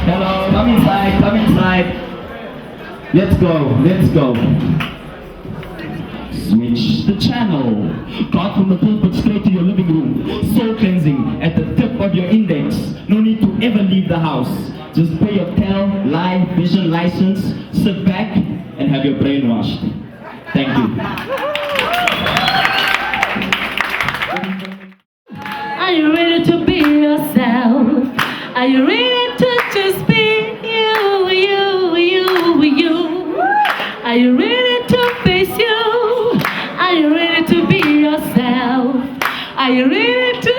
Hello, come inside, come inside. Let's go. Switch the channel. Cut from the pulpit straight to your living room. Soul cleansing at the tip of your index. No need to ever leave the house. Just pay your tel, live vision license, sit back and have your brain washed. Thank you. Are you ready to be yourself? Are you ready to just be you? Are you ready to face you? Are you ready to be yourself? Are you ready to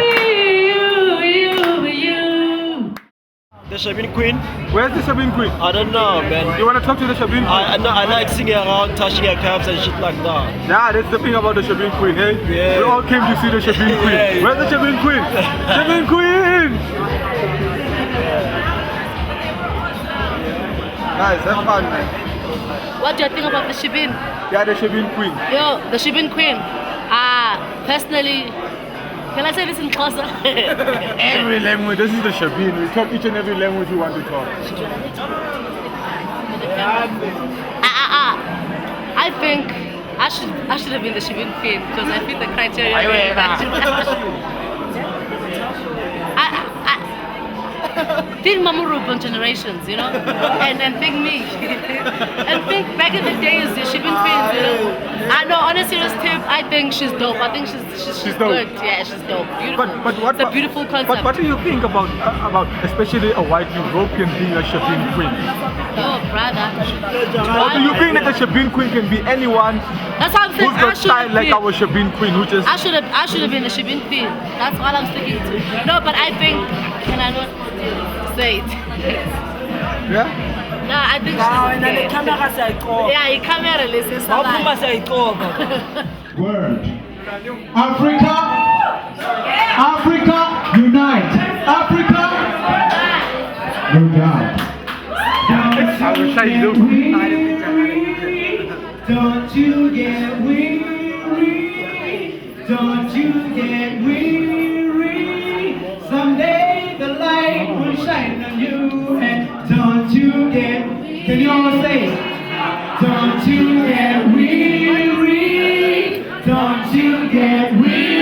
be you? The Shebeen Queen? Where's the Shebeen Queen? I don't know, man. You want to talk to the Shebeen Queen? I like singing around, touching her calves and shit like that. Yeah, that's the thing about the Shebeen Queen, hey? Yeah. We all came to see the Shebeen Queen. Yeah. Where's the Shebeen Queen? Shebeen Queen! Guys, have fun, man. What do you think about the Shebeen? Yeah, the Shebeen Queen. Yo, the Shebeen Queen. Personally, can I say this in Xhosa? Every language, this is the Shebeen. We talk each and every language we want to talk. I think I should have been the Shebeen Queen because I fit the criteria. Think Mamurup on Generations, you know, and think me, and think back in the days, the Shebeen Queens, you know. I know, on a serious tip, I think she's dope. I think she's dope. good. Yeah, she's dope. Beautiful. But what? It's a beautiful concept. But what do you think about especially a white European being a Shebeen Queen? Oh, brother. Or do you think that the Shebeen Queen can be anyone That's what I'm saying. who's got style like our Shebeen Queen, who just... I should have been a Shebeen Queen. That's all I'm sticking to. No, but I think, can I not say it? Yeah? No, I think she's good. Yeah, you come here and listen to Word. Africa, Africa, unite. Africa, unite. I wish I knew. Don't you get weary. Don't you get weary. Someday the light will shine on you. And don't you get, can you all say it? Don't you get weary. Don't you get weary.